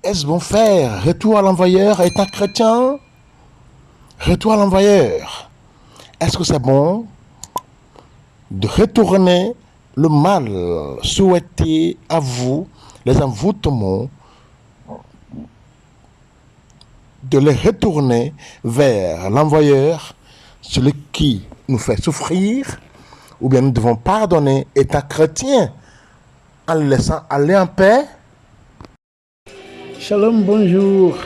Est-ce bon faire retour à l'envoyeur est un chrétien? Retour à l'envoyeur. Est-ce que c'est bon de retourner le mal souhaité à vous, les envoûtements, de les retourner vers l'envoyeur, celui qui nous fait souffrir, ou bien nous devons pardonner, étant chrétien, en le laissant aller en paix? Shalom, bonjour.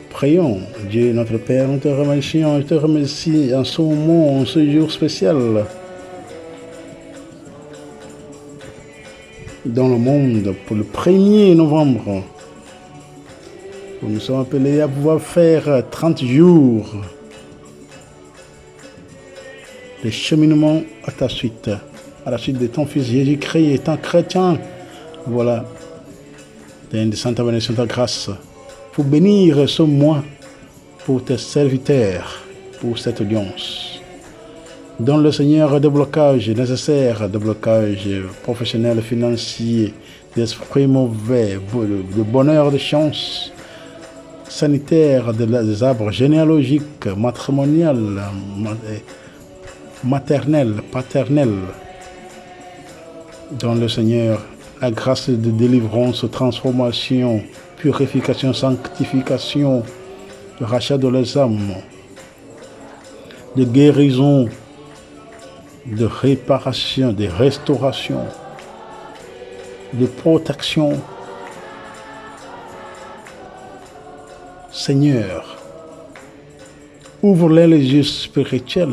Prions. Dieu notre Père, nous te remercions, je te remercie en ce moment, en ce jour spécial, dans le monde, pour le 1er novembre, où nous sommes appelés à pouvoir faire 30 jours de cheminement à ta suite, à la suite de ton Fils Jésus-Christ étant chrétien. Voilà, de Santa bénédiction ta grâce, pour bénir ce mois, pour tes serviteurs, pour cette audience. Donne le Seigneur des blocages nécessaires, des blocages professionnels, financiers, d'esprits mauvais, de bonheur, de chance, sanitaire, des arbres généalogiques, matrimoniales, maternels, paternels. Donne le Seigneur la grâce de délivrance, transformation, purification, sanctification, de rachat de leurs âmes, de guérison, de réparation, de restauration, de protection. Seigneur, ouvre-les les yeux spirituels,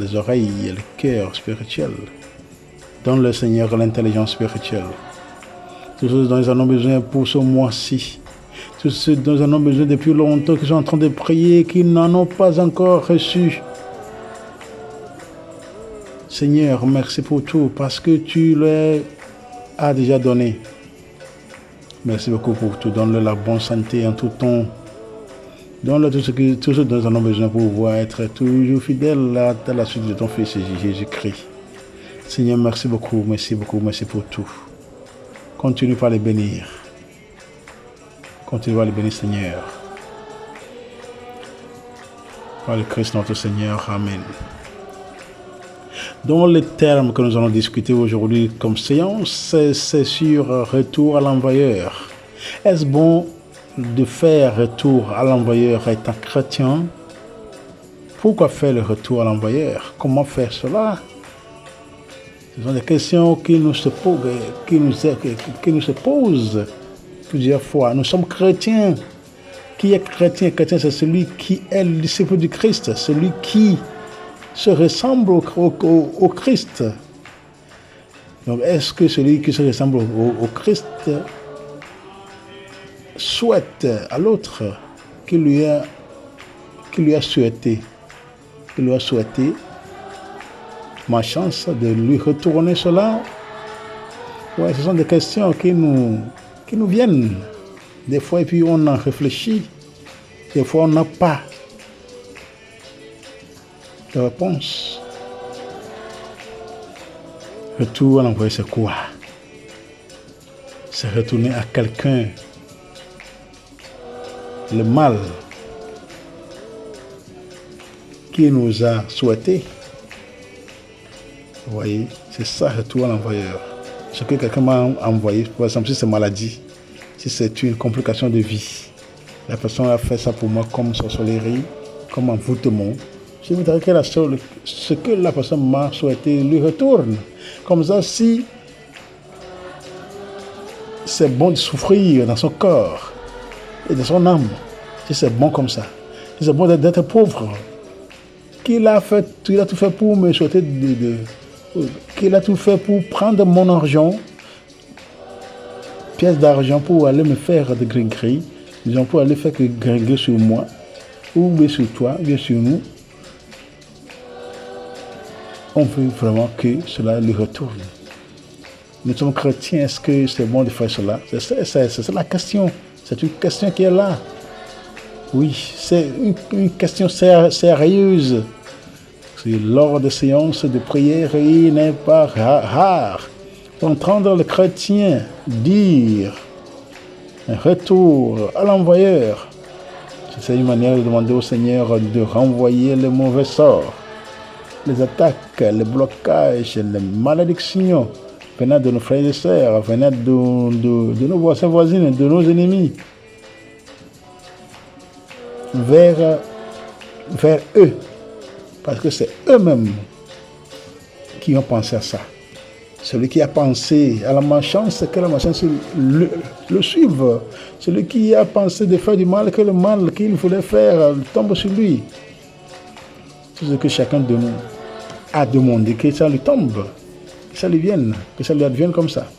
les oreilles et le cœur spirituel. Donne le Seigneur l'intelligence spirituelle. Tous ceux dont ils en ont besoin pour ce mois-ci, tous ceux dont ils en ont besoin depuis longtemps, qui sont en train de prier, qui n'en ont pas encore reçu. Seigneur, merci pour tout, parce que tu leur as déjà donné. Merci beaucoup pour tout. Donne-leur la bonne santé en tout temps. Donne-leur tout ce dont ils en ont besoin pour pouvoir être toujours fidèles à la suite de ton Fils Jésus-Christ. Seigneur, merci beaucoup, merci pour tout. Continue par les bénir. Continue par les bénir, Seigneur. Par le Christ notre Seigneur. Amen. Dans les termes que nous allons discuter aujourd'hui comme séance, c'est sur retour à l'envoyeur. Est-ce bon de faire retour à l'envoyeur étant chrétien? Pourquoi faire le retour à l'envoyeur? Comment faire cela? Ce sont des questions qui nous se posent plusieurs fois. Nous sommes chrétiens. Qui est chrétien? Chrétien, c'est celui qui est le disciple du Christ, celui qui se ressemble au Christ. Donc, est-ce que celui qui se ressemble au Christ souhaite à l'autre qui lui a souhaité ma chance de lui retourner cela? Ouais, ce sont des questions qui nous viennent des fois, et puis on en réfléchit. Des fois, on n'a pas de réponse. Retour à l'envoyeur, c'est quoi? C'est retourner à quelqu'un le mal qui nous a souhaité. Vous voyez, c'est ça, retour à l'envoyeur. Ce que quelqu'un m'a envoyé, par exemple, si c'est maladie, si c'est une complication de vie, la personne a fait ça pour moi comme sorcellerie, comme envoûtement. Je voudrais que ce que la personne m'a souhaité lui retourne. Comme ça, si c'est bon de souffrir dans son corps et dans son âme, si c'est bon comme ça, si c'est bon d'être pauvre, qu'il a tout fait pour me souhaiter qu'il a tout fait pour prendre mon argent, pièces d'argent pour aller me faire de gris-gris, disons pour aller faire que gris sur moi, ou bien sur toi, bien sur nous. On veut vraiment que cela lui retourne. Nous sommes chrétiens, est-ce que c'est bon de faire cela? C'est la question. C'est une question qui est là. Oui, c'est une question sérieuse. Lors de séances de prière, il n'est pas rare Entendre le chrétien dire un retour à l'envoyeur, c'est une manière de demander au Seigneur de renvoyer les mauvais sorts, les attaques, les blocages, les malédictions venant de nos frères et sœurs, venant de nos voisins voisines, de nos ennemis, vers eux, parce que c'est eux-mêmes qui ont pensé à ça. Celui qui a pensé à la malchance, que la malchance le suive. Celui qui a pensé de faire du mal, que le mal qu'il voulait faire tombe sur lui. Tout ce que chacun de nous a demandé, que ça lui tombe, que ça lui vienne, que ça lui advienne comme ça.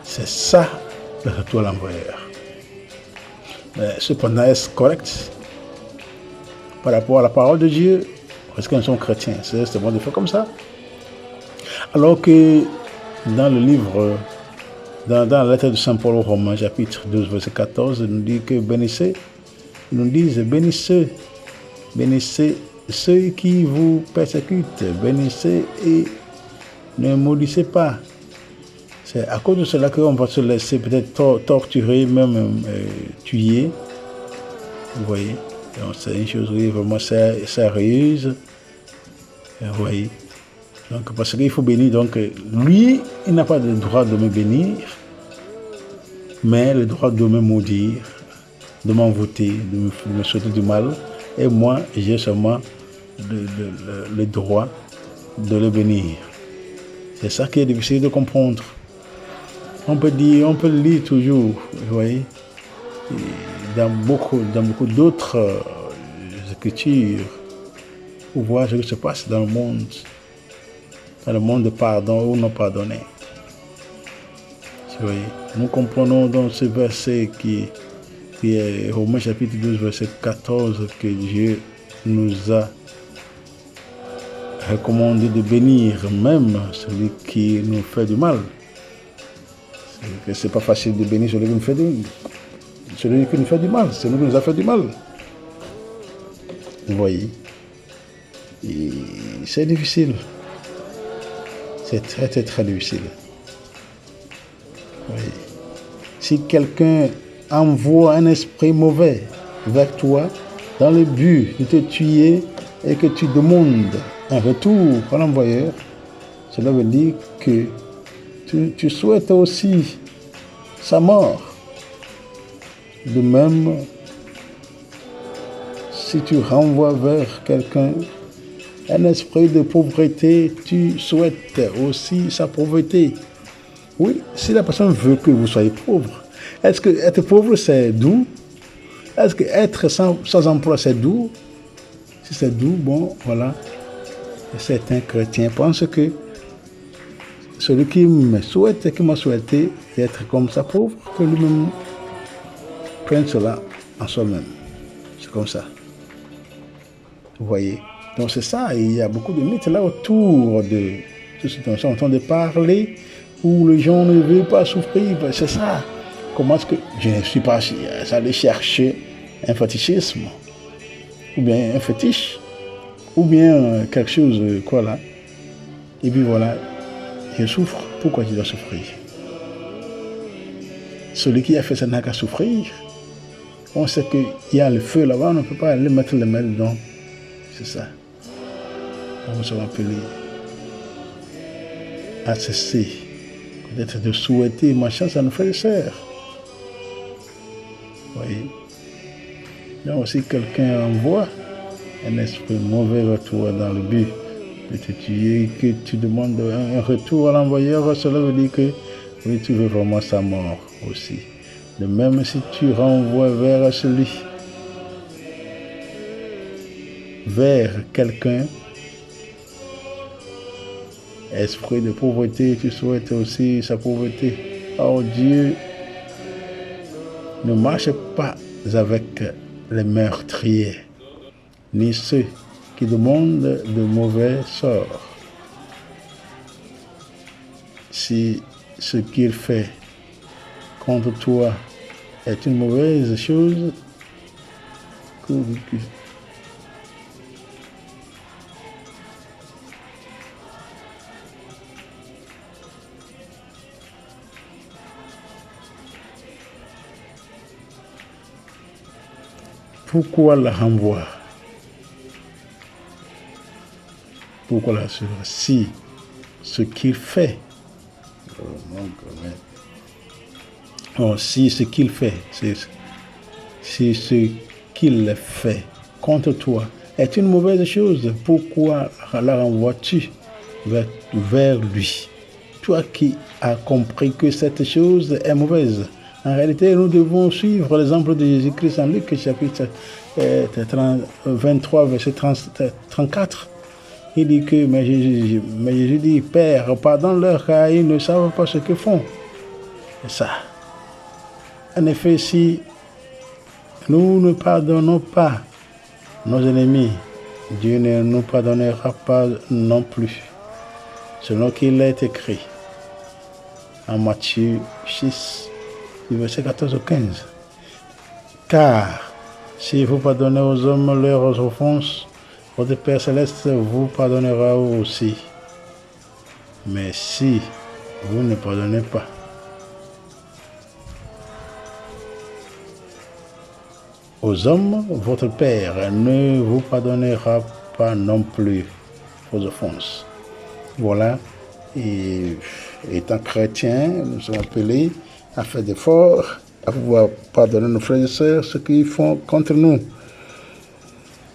C'est ça le retour à l'envoyeur. Mais cependant, est-ce correct par rapport à la parole de Dieu? Parce que nous sommes chrétiens, c'est bon de faire comme ça. Alors que dans le livre, dans la lettre de Saint Paul aux Romains, chapitre 12, verset 14, il nous dit que bénissez ceux qui vous persécutent, bénissez et ne maudissez pas. C'est à cause de cela qu'on va se laisser peut-être torturer, même tuer. Vous voyez, donc c'est une chose vraiment sérieuse. Vous voyez. Donc, parce qu'il faut bénir, donc lui, il n'a pas le droit de me bénir, mais le droit de me maudire, de m'envoûter, de me souhaiter du mal. Et moi, j'ai seulement le droit de le bénir. C'est ça qui est difficile de comprendre. On peut le lire toujours, vous voyez, dans beaucoup d'autres écritures, pour voir ce qui se passe dans le monde de pardon ou non pardonné. Vous voyez, nous comprenons dans ce verset qui est Romains chapitre 12, verset 14, que Dieu nous a recommandé de bénir même celui qui nous fait du mal. C'est pas facile de bénir celui qui nous fait du mal, celui qui nous a fait du mal. Vous voyez, et c'est difficile. C'est très, très, très difficile. Oui. Si quelqu'un envoie un esprit mauvais vers toi dans le but de te tuer et que tu demandes un retour à l'envoyeur, cela veut dire que tu souhaites aussi sa mort. De même, si tu renvoies vers quelqu'un un esprit de pauvreté, tu souhaites aussi sa pauvreté. Oui, si la personne veut que vous soyez pauvre, est-ce que être pauvre c'est doux? Est-ce que être sans emploi c'est doux? Si c'est doux, bon, voilà. Certains chrétiens pensent que celui qui m'a souhaité d'être comme ça pauvre, que lui-même prenne cela en soi-même. C'est comme ça. Vous voyez? Donc c'est ça, il y a beaucoup de mythes là autour de ce dont on est en train de parler, où les gens ne veulent pas souffrir. C'est ça. Comment est-ce que je ne suis pas allé chercher un fétichisme, ou bien un fétiche, ou bien quelque chose, quoi là. Et puis voilà, je souffre. Pourquoi je dois souffrir? Celui qui a fait ça n'a qu'à souffrir. On sait qu'il y a le feu là-bas, on ne peut pas aller mettre les mains dedans. C'est ça. On se rappelle à cesser peut-être de souhaiter ma chance à nos frères et sœurs. Vous voyez. Donc si quelqu'un envoie un esprit mauvais vers toi dans le but de te tuer, que tu demandes un retour à l'envoyeur, cela veut dire que oui, tu veux vraiment sa mort aussi. De même si tu renvoies vers quelqu'un, esprit de pauvreté, tu souhaites aussi sa pauvreté. Or Dieu ne marche pas avec les meurtriers, ni ceux qui demandent de mauvais sorts. Si ce qu'il fait contre toi est une mauvaise chose, Pourquoi la renvoi? Pourquoi la suivre? Si ce qu'il fait, si ce qu'il fait, si ce qu'il fait contre toi est une mauvaise chose, pourquoi la renvoies-tu vers lui? Toi qui as compris que cette chose est mauvaise. En réalité, nous devons suivre l'exemple de Jésus-Christ en Luc, chapitre 23, verset 34. Il dit que, mais Jésus dit, Père, pardonne-leur car ils ne savent pas ce qu'ils font. C'est ça. En effet, si nous ne pardonnons pas nos ennemis, Dieu ne nous pardonnera pas non plus. Selon qu'il est écrit en Matthieu 6, verset 14 au 15. Car si vous pardonnez aux hommes leurs offenses, votre Père Céleste vous pardonnera aussi. Mais si vous ne pardonnez pas, aux hommes, votre Père ne vous pardonnera pas non plus vos offenses. Voilà, et étant chrétiens, nous sommes appelés à faire d'efforts, à pouvoir pardonner nos frères et sœurs ce qu'ils font contre nous.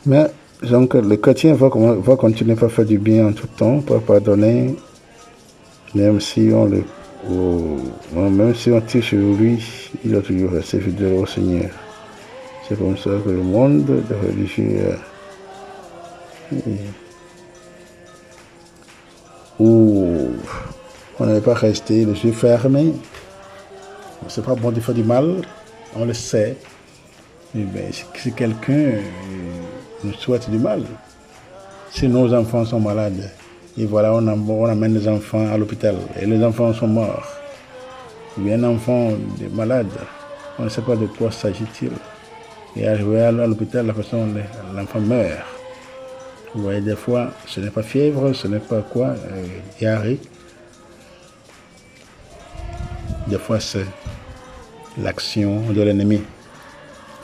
Mais donc le chrétien va continuer à faire du bien en tout temps, pour pardonner, même si on tire sur lui, il doit toujours rester fidèle au Seigneur. C'est comme ça que le monde de religieux où on n'est pas resté les yeux fermés. C'est pas bon de faire du mal, on le sait. Mais si quelqu'un nous souhaite du mal, si nos enfants sont malades, et voilà, on amène les enfants à l'hôpital, et les enfants sont morts, ou bien un enfant est malade, on ne sait pas de quoi s'agit-il. Et arrivé à l'hôpital, l'enfant meurt. Vous voyez, des fois, ce n'est pas fièvre, ce n'est pas quoi, diarrhée. Des fois, c'est l'action de l'ennemi.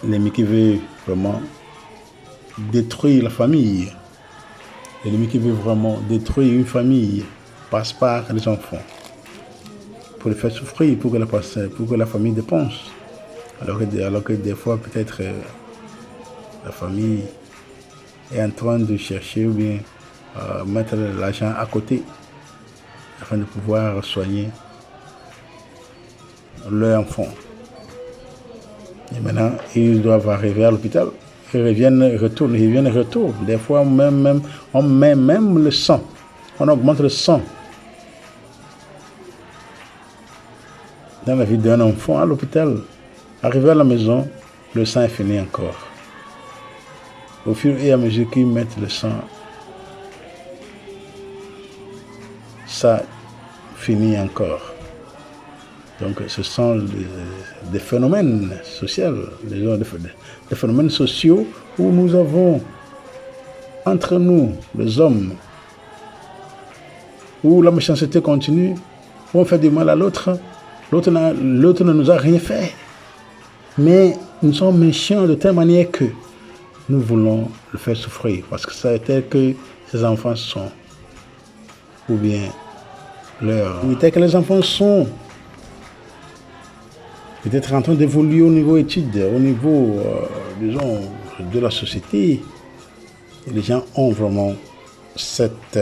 L'ennemi qui veut vraiment détruire la famille. L'ennemi qui veut vraiment détruire une famille passe par les enfants. Pour les faire souffrir, pour que la famille dépense. Alors que des fois, peut-être, la famille est en train de chercher ou bien mettre l'argent à côté afin de pouvoir soigner leur enfant. Et maintenant, ils doivent arriver à l'hôpital. Ils retournent. Des fois, on met même le sang. On augmente le sang. Dans la vie d'un enfant à l'hôpital, arrivé à la maison, le sang est fini encore. Au fur et à mesure qu'ils mettent le sang, ça finit encore. Donc ce sont des phénomènes sociaux, des phénomènes sociaux où nous avons entre nous, les hommes, où la méchanceté continue, où on fait du mal à l'autre, l'autre ne nous a rien fait. Mais nous sommes méchants de telle manière que nous voulons le faire souffrir, parce que c'est tel que ces enfants sont, ou bien tel que les enfants sont, peut-être en train d'évoluer au niveau études, au niveau, disons, de la société. Et les gens ont vraiment cette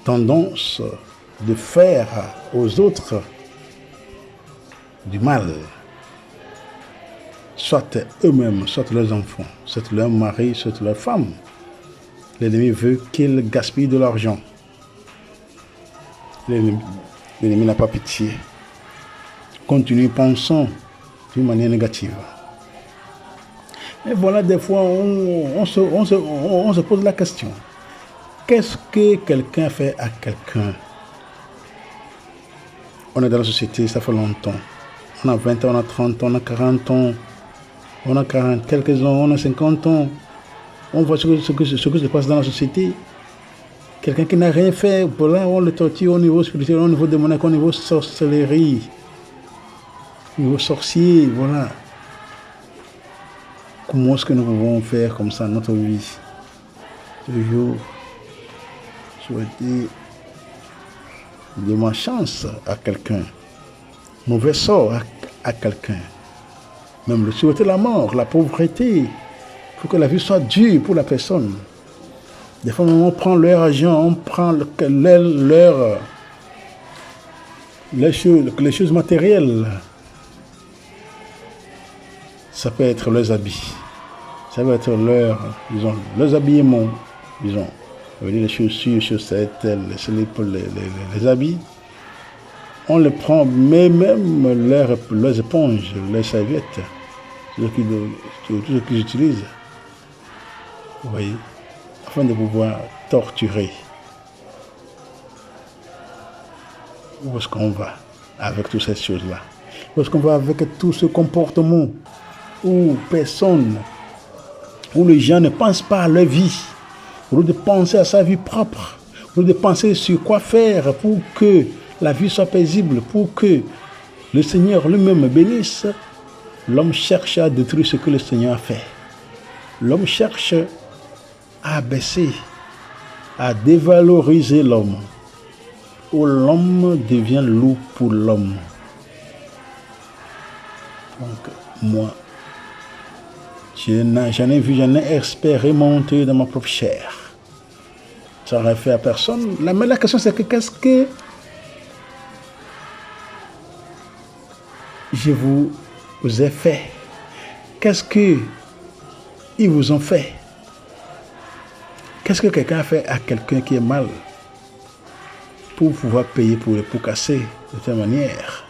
tendance de faire aux autres du mal. Soit eux-mêmes, soit leurs enfants, soit leur mari, soit leur femme. L'ennemi veut qu'ils gaspillent de l'argent. L'ennemi n'a pas pitié. Continue pensant d'une manière négative. Et voilà, des fois, on se pose la question. Qu'est-ce que quelqu'un fait à quelqu'un? On est dans la société, ça fait longtemps. On a 20 ans, on a 30 ans, on a 40 ans. On a 40 quelques ans, on a 50 ans. On voit ce que se passe dans la société. Quelqu'un qui n'a rien fait, voilà, on le torture au niveau spirituel, au niveau démoniaque, au niveau sorcellerie, au niveau sorcier, voilà. Comment est-ce que nous pouvons faire comme ça notre vie? Toujours souhaiter de malchance à quelqu'un, mauvais sort à quelqu'un, même le souhaiter la mort, la pauvreté, pour que la vie soit dure pour la personne. Des fois, on prend leur argent, on prend les choses matérielles. Ça peut être leurs habits, ça peut être leurs habillements, disons. Ça veut dire les chaussures, les chaussettes, les slips, les habits. On les prend, mais même leurs éponges, leurs serviettes, tout ce qu'ils utilisent. Vous voyez, afin de pouvoir torturer. Où est-ce qu'on va avec toutes ces choses-là? Où est-ce qu'on va avec tout ce comportement où les gens ne pensent pas à leur vie, au lieu de penser à sa vie propre, au lieu de penser sur quoi faire pour que la vie soit paisible, pour que le Seigneur lui-même bénisse, l'homme cherche à détruire ce que le Seigneur a fait. L'homme cherche à abaisser, à dévaloriser l'homme, où l'homme devient loup pour l'homme. Donc, moi, j'en ai expérimenté dans ma propre chair. Ça n'aurait fait à personne. Mais la question c'est que qu'est-ce que je vous ai fait? Qu'est-ce qu'ils vous ont fait? Qu'est-ce que quelqu'un a fait à quelqu'un qui est mal pour pouvoir payer pour casser de telle manière?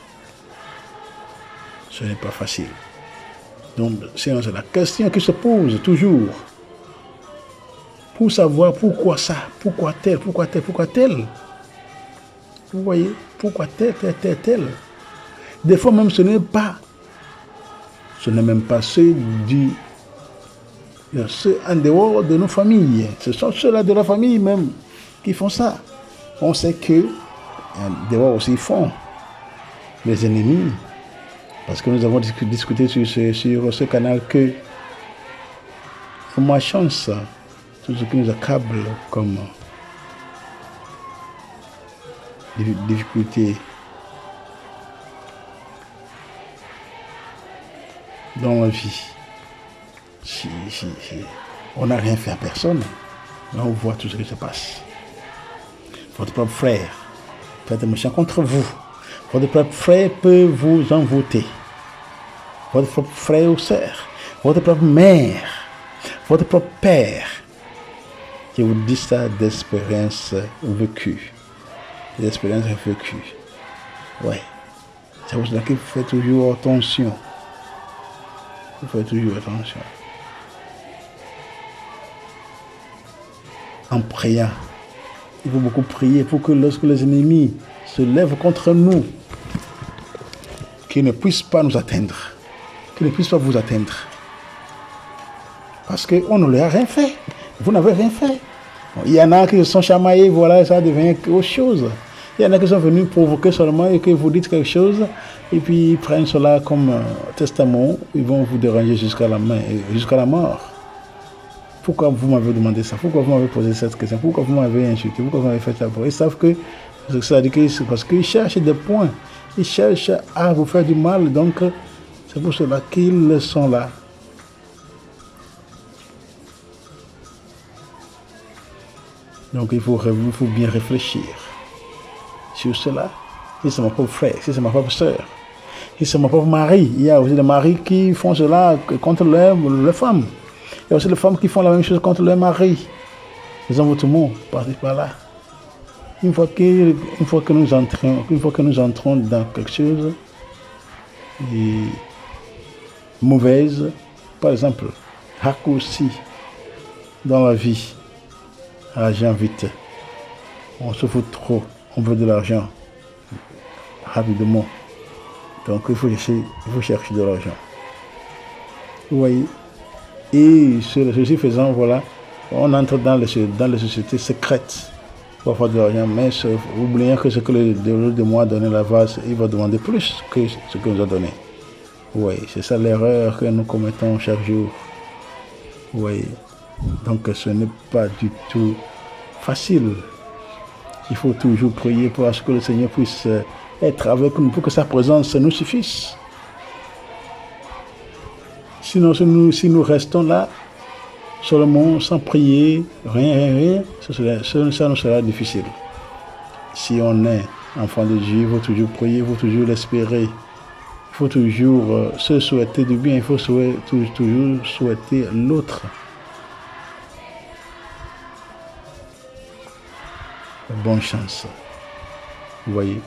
Ce n'est pas facile. Donc, c'est la question qui se pose toujours. Pour savoir pourquoi ça, pourquoi tel. Vous voyez, pourquoi tel. Des fois même, ce n'est même pas ceux en dehors de nos familles. Ce sont ceux-là de la famille même qui font ça. On sait que en dehors aussi ils font les ennemis. Parce que nous avons discuté sur ce canal que, pour ma chance, tout ce qui nous accable comme difficulté dans la vie, si on n'a rien fait à personne, là on voit tout ce qui se passe. Votre propre frère peut être méchant contre vous. Votre propre frère peut vous envoûter. Votre propre frère ou sœur, votre propre mère, votre propre père. Je vous dis ça d'expérience vécue. D'expérience vécue. Ouais. C'est pour cela qu'il faut toujours attention. Il faut toujours attention. En priant. Il faut beaucoup prier pour que lorsque les ennemis se lèvent contre nous, qu'ils ne puissent pas nous atteindre. Qu'ils ne puissent pas vous atteindre. Parce qu'on ne leur a rien fait. Vous n'avez rien fait. Bon, il y en a qui se sont chamaillés, voilà, ça devient autre chose. Il y en a qui sont venus provoquer seulement et que vous dites quelque chose, et puis ils prennent cela comme testament, ils vont vous déranger jusqu'à la mort. Pourquoi vous m'avez demandé ça? Pourquoi vous m'avez posé cette question? Pourquoi vous m'avez insulté? Pourquoi vous m'avez fait ça? Ils savent que ça dit que c'est parce qu'ils cherchent des points. Ils cherchent à vous faire du mal, donc c'est pour cela qu'ils sont là. Donc il faut bien réfléchir sur cela. Si c'est mon propre frère, si c'est ma propre soeur, si c'est mon propre mari, il y a aussi des maris qui font cela contre leurs femmes. Il y a aussi des femmes qui font la même chose contre leur mari. Les envoûtements, par-ci par-là. Une fois que nous entrons dans quelque chose de mauvaise, par exemple, raccourci dans la vie, l'argent vite. On se fout trop, on veut de l'argent rapidement. Donc il faut chercher de l'argent. Vous voyez? Et ceci faisant, voilà, on entre dans les sociétés secrètes pour avoir de l'argent, mais oubliant que ce que le de moi a donné la vase, il va demander plus que ce que nous a donné. Oui, c'est ça l'erreur que nous commettons chaque jour. Oui. Donc ce n'est pas du tout facile. Il faut toujours prier pour ce que le Seigneur puisse être avec nous, pour que sa présence nous suffise. Sinon, si nous restons là, seulement sans prier, rien, ça nous sera difficile. Si on est enfant de Dieu, il faut toujours prier, il faut toujours l'espérer. Il faut toujours se souhaiter du bien, il faut toujours souhaiter l'autre. Bonne chance. Vous voyez,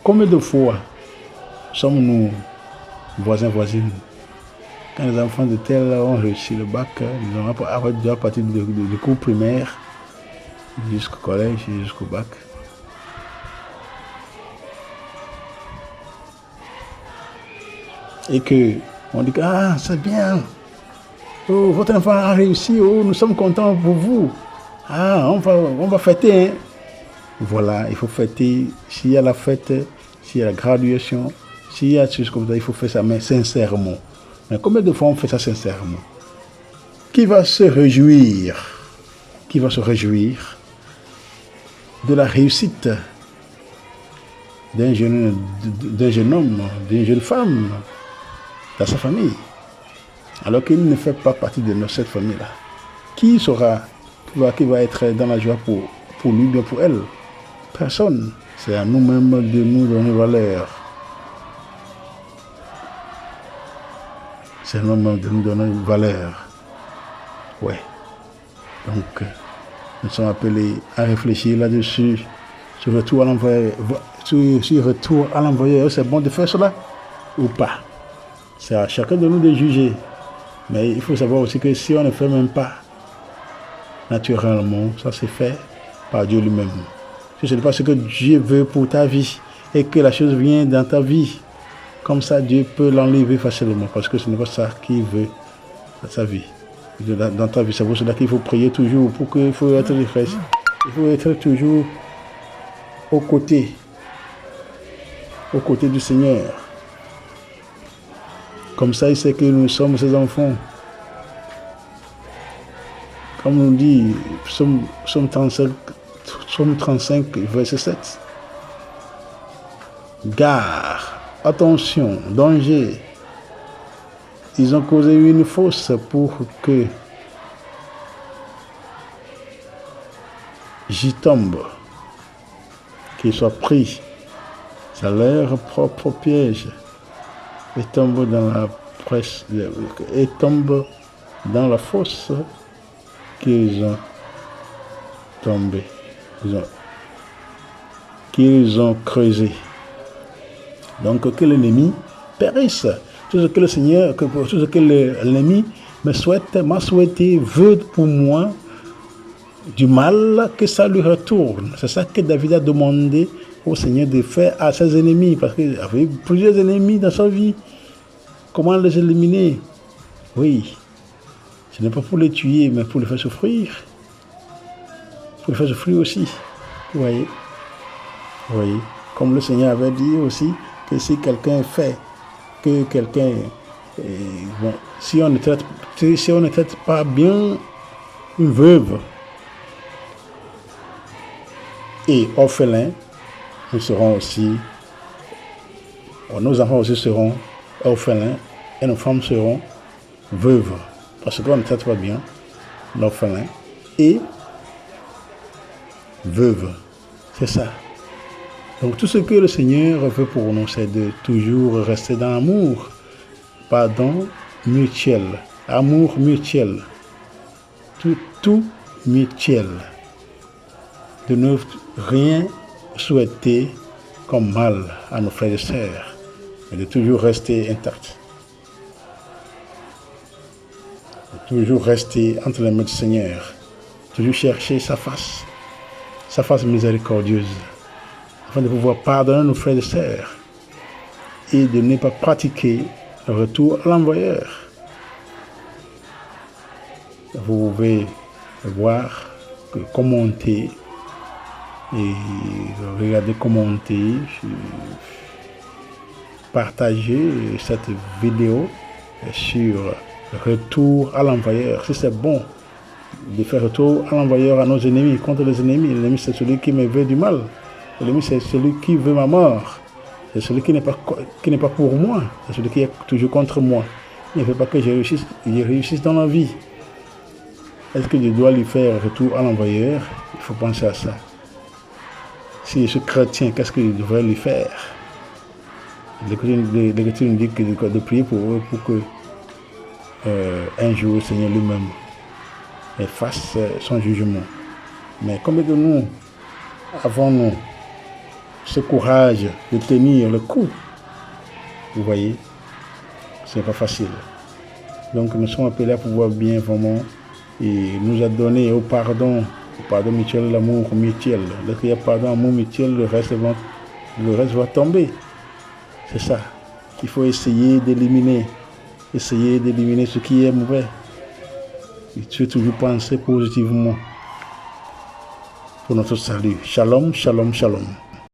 combien de fois sommes-nous voisins? Quand les enfants de tel ont réussi le bac, ils ont à partir du cours primaire jusqu'au collège et jusqu'au bac. Et que on dit que c'est bien, oh, votre enfant a réussi, oh, nous sommes contents pour vous, on va fêter, hein. Voilà, il faut fêter. S'il y a la fête, s'il y a la graduation, s'il y a des choses comme ça, il faut faire ça, mais sincèrement. Mais combien de fois on fait ça sincèrement? Qui va se réjouir de la réussite d'un jeune homme, d'une jeune femme dans sa famille, alors qu'il ne fait pas partie de cette famille-là? Qui va être dans la joie pour lui, bien pour elle? Personne. C'est à nous-mêmes de nous donner valeur. C'est à nous-mêmes de nous donner valeur. Ouais. Donc, nous sommes appelés à réfléchir là-dessus. Sur retour à l'envoyeur, c'est bon de faire cela ou pas? C'est à chacun de nous de juger. Mais il faut savoir aussi que si on ne fait même pas naturellement, ça c'est fait par Dieu lui-même. Si ce n'est pas ce que Dieu veut pour ta vie et que la chose vient dans ta vie, comme ça Dieu peut l'enlever facilement parce que ce n'est pas ça qu'il veut dans sa vie. Dans ta vie, c'est pour cela qu'il faut prier toujours, pour qu'il faut être réfléchi. Il faut être toujours aux côtés du Seigneur. Comme ça, il sait que nous sommes ses enfants. Comme on dit, Psaume 35, verset 7. Gare, attention, danger. Ils ont causé une fosse pour que j'y tombe, qu'ils soient pris. C'est leur propre piège. Et tombe dans la presse, et tombe dans la fosse qu'ils ont tombé, qu'ils ont creusé. Donc que l'ennemi périsse. Tout ce que le Seigneur, tout ce que l'ennemi m'a souhaité, veut pour moi du mal, que ça lui retourne. C'est ça que David a demandé au Seigneur de faire à ses ennemis, parce qu'il avait plusieurs ennemis dans sa vie. Comment les éliminer? Oui, ce n'est pas pour les tuer, mais pour les faire souffrir. Pour les faire souffrir aussi. Vous voyez? Oui. Comme le Seigneur avait dit aussi, que si quelqu'un fait, que quelqu'un, si on ne traite pas bien une veuve et orphelin, nous serons aussi, nos enfants aussi seront orphelins et nos femmes seront veuves. Parce qu'on ne traite pas bien l'orphelin et veuve. C'est ça. Donc tout ce que le Seigneur veut pour nous, c'est de toujours rester dans l'amour. Pardon mutuel. Amour mutuel. Tout mutuel. De ne rien souhaiter comme mal à nos frères et sœurs, mais de toujours rester intact. De toujours rester entre les mains du Seigneur. Toujours chercher sa face miséricordieuse, afin de pouvoir pardonner nos frères et sœurs et de ne pas pratiquer le retour à l'envoyeur. Vous pouvez voir, commenter et regarder, commenter, partager cette vidéo sur retour à l'envoyeur. Si c'est bon de faire retour à l'envoyeur à nos ennemis, contre les ennemis. L'ennemi, c'est celui qui me veut du mal. L'ennemi, c'est celui qui veut ma mort. C'est celui qui n'est pas pour moi. C'est celui qui est toujours contre moi. Il ne veut pas que je réussisse dans la vie. Est-ce que je dois lui faire retour à l'envoyeur? Il faut penser à ça. Si je suis chrétien, qu'est-ce que je devrais lui faire? L'Écriture nous dit de prier pour eux pour que un jour le Seigneur lui-même fasse son jugement. Mais combien de nous avons-nous ce courage de tenir le coup? Vous voyez, ce n'est pas facile. Donc nous sommes appelés à pouvoir bien vraiment et nous a donné au pardon mutuel, l'amour mutuel. Lorsqu'il y a pardon, amour mutuel, le reste va tomber. C'est ça qu'il faut essayer d'éliminer ce qui est mauvais. Et tu veux toujours penser positivement pour notre salut. Shalom, shalom, shalom.